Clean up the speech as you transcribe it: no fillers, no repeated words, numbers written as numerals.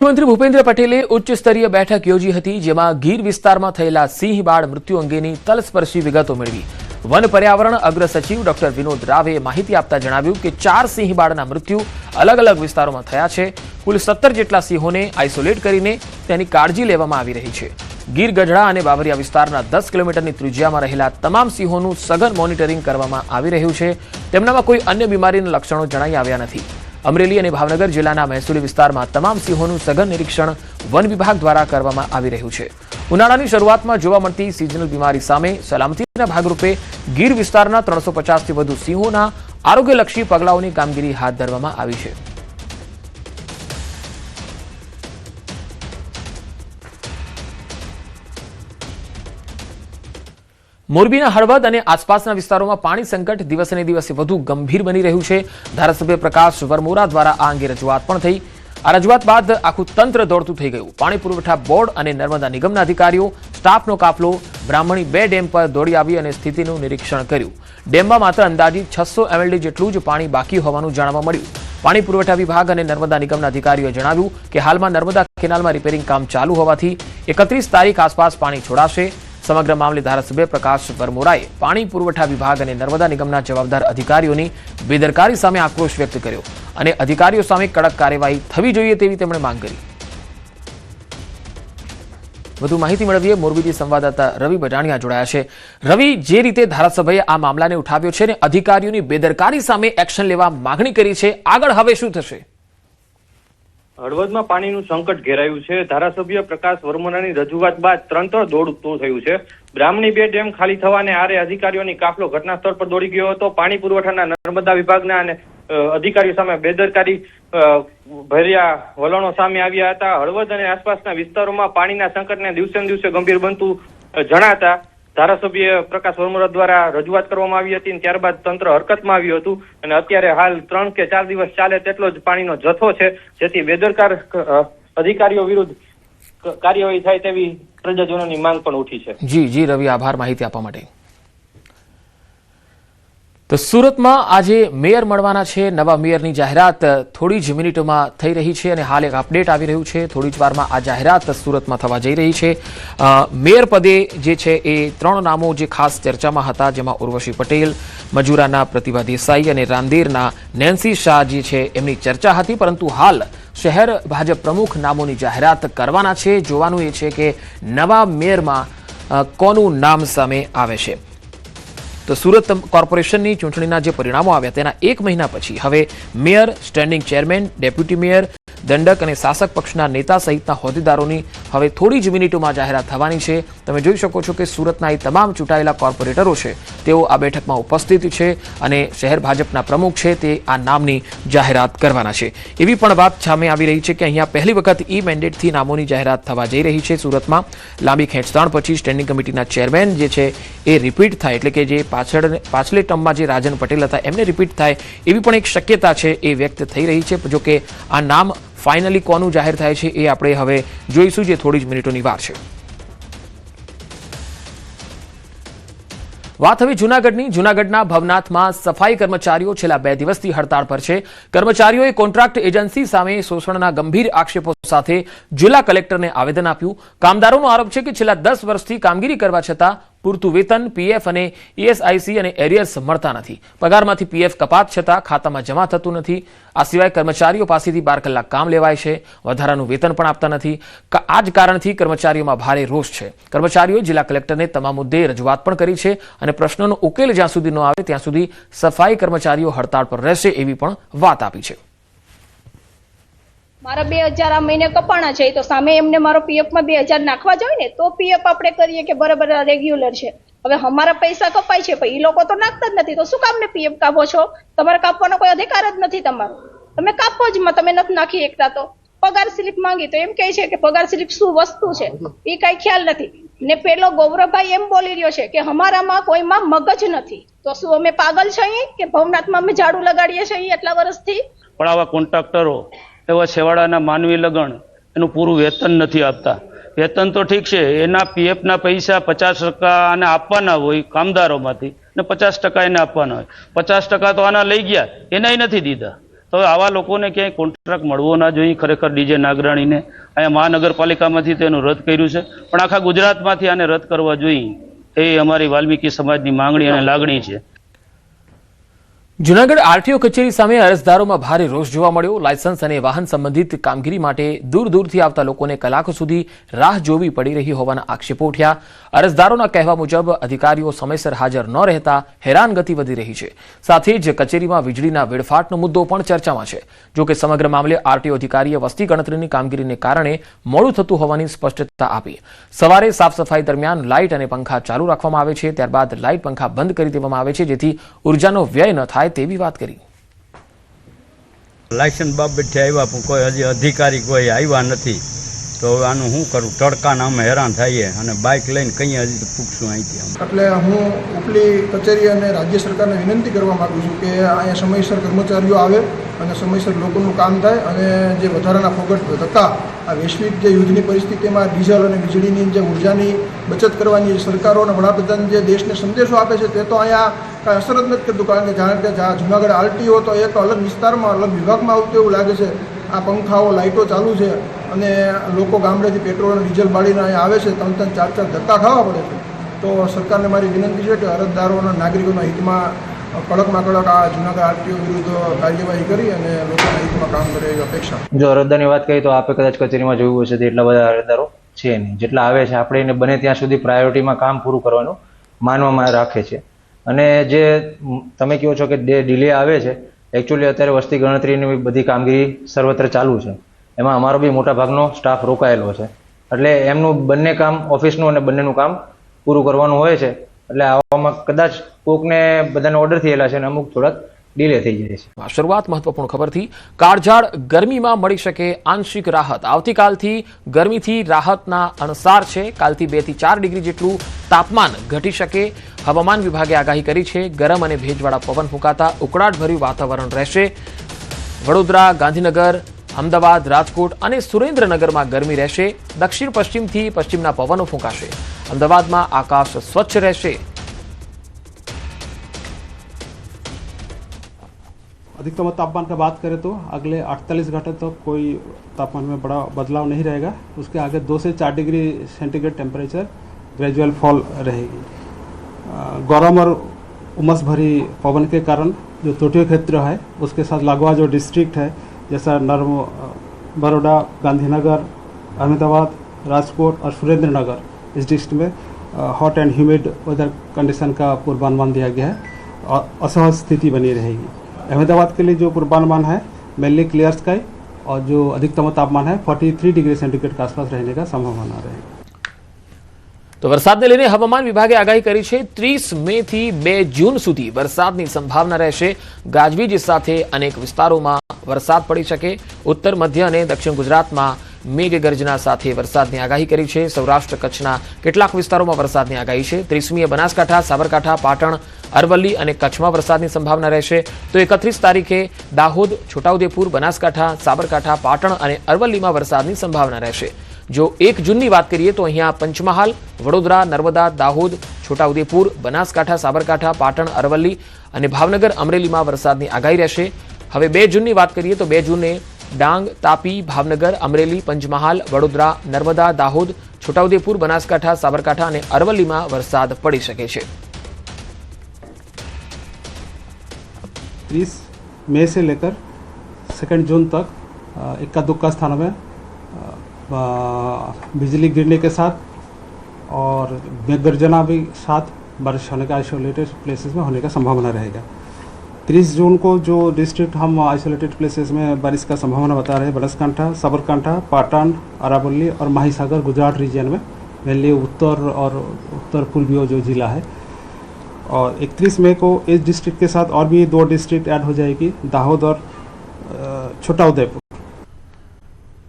મુખ્યમંત્રી ભૂપેન્દ્ર પટેલે ઉચ્ચ સ્તરીય બેઠક યોજી હતી, જેમાં ગીર વિસ્તારમાં થયેલા સિંહ બાળ મૃત્યુ અંગેની તલસ્પર્શી વિગતો મેળવી। વન પર્યાવરણ અગ્ર સચિવ ડોક્ટર વિનોદ રાવે માહિતી આપતા જણાવ્યું કે 4 સિંહ બાળના મૃત્યુ અલગ અલગ વિસ્તારોમાં થયા છે। કુલ 17 જેટલા સિંહોને આઇસોલેટ કરીને તેની કાળજી લેવામાં આવી રહી છે। ગીર ગઢડા અને બાબરિયા વિસ્તારના 10 કિલોમીટરની ત્રિજ્યામાં રહેલા તમામ સિંહોનું સઘન મોનિટરિંગ કરવામાં આવી રહ્યું છે। તેમનામાં કોઈ અન્ય બીમારીના લક્ષણો જણાઈ આવ્યા નથી। અમરેલી અને ભાવનગર જિલ્લાના મહેસૂલી વિસ્તારમાં તમામ સિંહોનું સઘન નિરીક્ષણ વન વિભાગ દ્વારા કરવામાં આવી રહ્યું છે। ઉનાળાની શરૂઆતમાં જોવા મળતી સિઝનલ બીમારી સામે સલામતીના ભાગરૂપે ગીર વિસ્તારના 350થી વધુ સિંહોના આરોગ્યલક્ષી પગલાઓની કામગીરી હાથ ધરવામાં આવી છે। મોરબીના હળવદ અને આસપાસના વિસ્તારોમાં પાણી સંકટ દિવસે દિવસે વધુ ગંભીર બની રહ્યું છે। ધારાસભ્ય પ્રકાશ વરમોરા દ્વારા આ અંગે રજૂઆત પણ થઈ। આ રજૂઆત બાદ આખું તંત્ર દોડતું થઈ ગયું। પાણી પુરવઠા બોર્ડ અને નર્મદા નિગમના અધિકારીઓ સ્ટાફનો કાફલો બ્રાહ્મણી 2 ડેમ પર દોડી આવી અને સ્થિતિનું નિરીક્ષણ કર્યું। ડેમમાં માત્ર અંદાજિત 600 MLD જેટલું જ પાણી બાકી હોવાનું જાણવા મળ્યું। પાણી પુરવઠા વિભાગ અને નર્મદા નિગમના અધિકારીઓએ જણાવ્યું કે હાલમાં નર્મદા કેનાલમાં રિપેરિંગ કામ ચાલુ હોવાથી 31 તારીખ આસપાસ પાણી છોડાશે। સમગ્ર મામલે ધારાસભ્ય પ્રકાશ વરમોરાએ પાણી પુરવઠા વિભાગ અને નર્મદા નિગમના જવાબદાર અધિકારીઓની બેદરકારી સામે આક્રોશ વ્યક્ત કર્યો અને અધિકારીઓ સામે કડક કાર્યવાહી થવી જોઈએ તેવી તેમણે માંગ કરી। વધુ માહિતી મેળવીએ મોરબીથી સંવાદદાતા રવિ બજાણિયા જોડાયા છે। રવિ, જે રીતે ધારાસભ્યએ આ મામલાને ઉઠાવ્યો છે અને અધિકારીઓની બેદરકારી સામે એક્શન લેવા માંગણી કરી છે, આગળ હવે શું થશે? હળવદમાં પાણીનું સંકટ ઘેરાયું છે। ધારાસભ્ય પ્રકાશ વરમોરાની રજૂઆત બાદ તંત્ર દોડતું થયું છે। બ્રાહ્મણી 2 ડેમ ખાલી થવાને આરે અધિકારીઓની કાફલો ઘટના સ્થળ પર દોડી ગયો હતો। પાણી પુરવઠાના નર્મદા વિભાગના અને અધિકારીઓ સામે બેદરકારી ભર્યા વલણો સામે આવ્યા હતા। હળવદ અને આસપાસના વિસ્તારોમાં પાણીના સંકટને દિવસે ને દિવસે ગંભીર બનતું જણાતા ધારાસભ્ય પ્રકાશ વરમોરા દ્વારા રજૂઆત કરવામાં આવી હતી અને ત્યારબાદ તંત્ર હરકતમાં આવ્યું હતું અને અત્યારે હાલ 3 કે 4 દિવસ ચાલે તેટલો જ પાણીનો જથ્થો છે, જેથી બેદરકાર અધિકારીઓ વિરુદ્ધ કાર્યવાહી થાય તેવી પ્રજાજનોની માંગ પણ ઉઠી છે। જી રવિ, આભાર માહિતી આપવા માટે। તો સુરતમાં આજે મેયર મળવાના છે। નવા મેયરની જાહેરાત થોડી જ મિનિટોમાં થઈ રહી છે અને હાલ એક અપડેટ આવી રહ્યું છે। થોડી જ વારમાં આ જાહેરાત સુરતમાં થવા જઈ રહી છે। મેયર પદે જે છે એ 3 નામો જે ખાસ ચર્ચામાં હતા, જેમાં ઉર્વશી પટેલ, મજૂરાના પ્રતિભા દેસાઈ અને રાંદેરના નેન્સી શાહ જે છે એમની ચર્ચા હતી, પરંતુ હાલ શહેર ભાજપ પ્રમુખ નામોની જાહેરાત કરવાના છે। જોવાનું એ છે કે નવા મેયરમાં કોનું નામ સામે આવે છે। તો સુરત કોર્પોરેશનની ચૂંટણીના જે પરિણામો આવ્યા તેના 1 મહિના પછી હવે mayor, standing chairman, deputy mayor, દંડક અને શાસક પક્ષના નેતા સહિતના હોદ્દેદારોની હવે થોડી જ મિનિટોમાં જાહેરાત થવાની છે। તમે જોઈ શકો છો કે સુરતના એ તમામ ચૂંટાયેલા કોર્પોરેટરો છે તેઓ આ બેઠકમાં ઉપસ્થિત છે અને શહેર ભાજપના પ્રમુખ છે તે આ નામની જાહેરાત કરવાના છે। એવી પણ વાત સામે આવી રહી છે કે અહીંયા પહેલી વખત ઈ મેન્ડેટથી નામોની જાહેરાત થવા જઈ રહી છે। સુરતમાં લાંબી ખેંચતાણ પછી સ્ટેન્ડિંગ કમિટીના ચેરમેન જે છે એ રિપીટ થાય, એટલે કે જે પાછલે ટર્મમાં જે રાજન પટેલ હતા એમને રિપીટ થાય એવી પણ એક શક્યતા છે એ વ્યક્ત થઈ રહી છે। જો કે આ નામ ફાઇનલી કોનું જાહેર થાય છે એ આપણે હવે જોઈશું, જે થોડી જ મિનિટોની વાર છે। વાત હવે જૂનાગઢની। જૂનાગઢના ભવનાથમાં સફાઈ કર્મચારીઓ છેલ્લા 2 દિવસથી હડતાળ પર છે। કર્મચારીઓએ કોન્ટ્રાક્ટ એજન્સી સામે શોષણના ગંભીર આક્ષેપો સાથે જિલ્લા કલેક્ટરને આવેદન આપ્યું। કામદારોનો આરોપ છે કે છેલ્લા 10 વર્ષથી કામગીરી કરવા છતાં પૂરતું વેતન, પીએફ અને ESIC અને એરિયર્સ મળતા નથી। પગારમાંથી પીએફ કપાત છતાં ખાતામાં જમા થતું નથી। આ સિવાય કર્મચારીઓ પાસેથી 12 કલાક કામ લેવાય છે, વધારાનું વેતન પણ આપતા નથી। આ જ કારણથી કર્મચારીઓમાં ભારે રોષ છે। કર્મચારીઓએ જિલ્લા કલેક્ટરને તમામ મુદ્દે રજૂઆત પણ કરી છે અને પ્રશ્નોનો ઉકેલ જ્યાં સુધી ન આવે ત્યાં સુધી સફાઈ કર્મચારીઓ હડતાળ પર રહેશે એવી પણ વાત આપી છે। મારા 2000 આ મહિને કપાણા છે તો સામે એમને મારો પીએફ માં 2000 નાખવા જોઈએ ને તો પીએફ આપણે કરીએ કે બરાબર રેગ્યુલર છે। હવે અમારા પૈસા કપાય છે પણ એ લોકો તો નાખતા જ નથી, તો શું કામ ને પીએફ કાપો છો? તમારે કાપવાનો કોઈ અધિકાર જ નથી તમારો, તમે કાપો જ માં, તમે નથી નાખી એકતા તો પગાર સ્લીપ માંગી તો એમ કહે છે કે પગાર સ્લીપ શું વસ્તુ છે એ કઈ ખ્યાલ નથી। ને પેલો ગૌરવભાઈ એમ બોલી રહ્યો છે કે અમારામાં કોઈમાં મગજ નથી, તો શું અમે પાગલ છીએ કે ભવનાથમાં અમે ઝાડુ લગાડીએ છીએ એટલા વર્ષથી? પણ આવા કોન્ટ્રાક્ટરો એવા છેવાડાના માનવી લગણ એનું પૂરું વેતન નથી આપતા। વેતન તો ઠીક છે, એના પીએફના પૈસા 50% આને આપવાના હોય કામદારોમાંથી ને 50% એને આપવાના હોય। 50% તો આના લઈ ગયા, એનાય નથી દીધા। તો આવા લોકોને ક્યાંય કોન્ટ્રાક્ટ મળવો ના જોઈએ. ખરેખર ડીજે નાગરાણીને અહીંયા મહાનગરપાલિકામાંથી તેનું રદ કર્યું છે, પણ આખા ગુજરાતમાંથી આને રદ કરવા જોઈએ. એ અમારી વાલ્મીકી સમાજની માંગણી અને લાગણી છે. જૂનાગઢ આરટીઓ કચેરી સામે અરજદારોમાં ભારે રોષ જોવા મળ્યો. લાયસન્સ અને વાહન સંબંધિત કામગીરી માટે દૂર દૂરથી આવતા લોકોને કલાકો સુધી રાહ જોવી પડી રહી હોવાના આક્ષેપો ઉઠ્યા. અરજદારોના કહેવા મુજબ અધિકારીઓ સમયસર હાજર ન રહેતા હેરાનગતિ વધી રહી છે. સાથે જ કચેરીમાં વીજળીના વેડફાટનો મુદ્દો પણ ચર્ચામાં છે. જોકે સમગ્ર મામલે આરટીઓ અધિકારીએ વસ્તી ગણતરીની કામગીરીને કારણે મોડું થતું હોવાની સ્પષ્ટતા આપી. સવારે સાફ સફાઈ દરમિયાન લાઇટ અને પંખા ચાલુ રાખવામાં આવે છે, ત્યારબાદ લાઇટ પંખા બંધ કરી દેવામાં આવે છે, જેથી ઉર્જાનો વ્યય ન થાય તેવી વાત કરી. લાયસન્સ બાબતે આવ્યા પણ કોઈ હજી અધિકારી કોઈ આવ્યા નથી, તો હવે આનું શું કરું? તડકાના અમે હેરાન થઈએ અને બાઇક લઈને કંઈ હજી તો પૂછશું અહીંથી. એટલે હું ઉપલી કચેરી અને રાજ્ય સરકારને વિનંતી કરવા માગું છું કે અહીંયા સમયસર કર્મચારીઓ આવે અને સમયસર લોકોનું કામ થાય અને જે વધારાના ફોગટ ધક્કા આ વૈશ્વિક જે યુદ્ધની પરિસ્થિતિમાં ડીઝલ અને વીજળીની જે ઉર્જાની બચત કરવાની સરકારો અને વડાપ્રધાન જે દેશને સંદેશો આપે છે તે તો અહીંયા કાંઈ અસર જ નથી કરતું. કારણ કે જાણે કે જૂનાગઢ આરટીઓ તો એક અલગ વિસ્તારમાં અલગ વિભાગમાં આવતું એવું લાગે છે. આ પંખાઓ લાઇટો ચાલુ છે અને લોકો ગામડેથી પેટ્રોલ અને ડીઝલ બાળીને અહીંયા આવે છે, 3-3, 4-4 ધક્કા ખાવા પડે છે. તો સરકારને મારી વિનંતી છે કે અરજદારો અને નાગરિકોના હિતમાં કડકમાં કડક આ જૂનાગઢ આરટીઓ વિરુદ્ધ કાર્યવાહી કરી અને લોકોના હિતમાં કામ કરે એવી અપેક્ષા. જો અરજદારની વાત કરીએ તો આપે કદાચ કચેરીમાં જોયું હશે તો એટલા બધા અરજદારો છે નહીં. જેટલા આવે છે આપણે એને બને ત્યાં સુધી પ્રાયોરિટીમાં કામ પૂરું કરવાનું માનવામાં રાખે છે. અને જે તમે કહો છો કે ડિલે આવે છે, એકચ્યુઅલી અત્યારે વસ્તી ગણતરીની બધી કામગીરી સર્વત્ર ચાલુ છે. એમાં અમારો બી મોટા ભાગનો સ્ટાફ રોકાયેલો છે, એટલે એમનું બંને કામ ઓફિસનું અને બંનેનું કામ પૂરું કરવાનું હોય છે. એટલે આવામાં કદાચ કોકને બધાને ઓર્ડર થયેલા છે અને અમુક થોડાક ડિલે થઈ જાય છે. શરૂઆત મહત્વપૂર્ણ ખબરથી. કાળઝાળ ગરમીમાં મળી શકે આંશિક રાહત. આવતીકાલથી ગરમીથી રાહતના અણસાર છે. કાલથી 2 થી 4 ડિગ્રી જેટલું તાપમાન ઘટી શકે. હવામાન વિભાગે આગાહી કરી છે. ગરમ અને ભેજવાળા પવન ફૂંકાતા ઉકળાટભર્યું વાતાવરણ રહેશે. વડોદરા, ગાંધીનગર, અમદાવાદ, રાજકોટ અને સુરેન્દ્રનગરમાં ગરમી રહેશે. દક્ષિણ પશ્ચિમથી પશ્ચિમના પવનો ફૂંકાશે. અમદાવાદમાં આકાશ સ્વચ્છ રહેશે. अधिकतम तापमान का बात करें तो अगले 48 घंटे तक कोई तापमान में बड़ा बदलाव नहीं रहेगा. उसके आगे 2 से 4 degree centigrade temperature gradual fall रहेगी. गरम और उमस भरी पवन के कारण जो तटीय क्षेत्र है उसके साथ लगवा जो डिस्ट्रिक्ट है जैसा बड़ौदा, गांधीनगर, अहमदाबाद, राजकोट और सुरेंद्रनगर, इस डिस्ट्रिक्ट में hot and humid weather condition का पूर्वानुमान दिया गया है और असहज स्थिति बनी रहेगी. अहमदाबाद के लिए जो पूर्वानुमान है मेनली क्लियर स्काई और जो अधिकतम तापमान है 43 डिग्री सेंटीग्रेड के आसपास रहने का संभावना रहेगी. તો વરસાદને લઈને હવામાન વિભાગે આગાહી કરી છે. 30 મે થી 2 જૂન સુધી વરસાદની સંભાવના રહેશે. ગાજવીજ સાથે અનેક વિસ્તારોમાં વરસાદ પડી શકે. ઉત્તર, મધ્ય અને દક્ષિણ ગુજરાતમાં મેઘગર્જના સાથે વરસાદની આગાહી કરી છે. સૌરાષ્ટ્ર, કચ્છના કેટલાક વિસ્તારોમાં વરસાદની આગાહી છે. 30મીએ બનાસકાંઠા, સાબરકાંઠા, પાટણ, અરવલ્લી અને કચ્છમાં વરસાદની સંભાવના રહેશે. તો 31 તારીખે દાહોદ, છોટાઉદેપુર, બનાસકાંઠા, સાબરકાંઠા, પાટણ અને અરવલ્લીમાં વરસાદની સંભાવના રહેશે. જો 1 જૂનની વાત કરીએ તો અહીંયા પંચમહાલ, વડોદરા, નર્મદા, દાહોદ, છોટાઉદેપુર, બનાસકાંઠા, સાબરકાંઠા, પાટણ, અરવલ્લી અને ભાવનગર, અમરેલીમાં વરસાદની આગાહી રહેશે. હવે 2 જૂનની વાત કરીએ તો 2 જૂને ડાંગ, તાપી, ભાવનગર, અમરેલી, પંચમહાલ, વડોદરા, નર્મદા, દાહોદ, છોટાઉદેપુર, બનાસકાંઠા, સાબરકાંઠા અને અરવલ્લીમાં વરસાદ પડી શકે છે. 30 मई से लेकर 2 जून तक इक्का दुक्का स्थानों में बिजली गिरने के साथ और मेघगर्जना भी साथ बारिश होने का आइसोलेटेड प्लेसेस में होने का संभावना रहेगा. 30 जून को जो डिस्ट्रिक्ट हम आइसोलेटेड प्लेसेस में बारिश का संभावना बता रहे हैं बनासकांठा, साबरकांठा, पाटन, अरावली और महासागर गुजरात रीजन में मेनली उत्तर और उत्तर पूर्वी जो जिला है. और 31 मई को इस डिस्ट्रिक्ट के साथ और भी 2 डिस्ट्रिक्ट ऐड हो जाएगी, दाहोद और छोटाउदेपुर.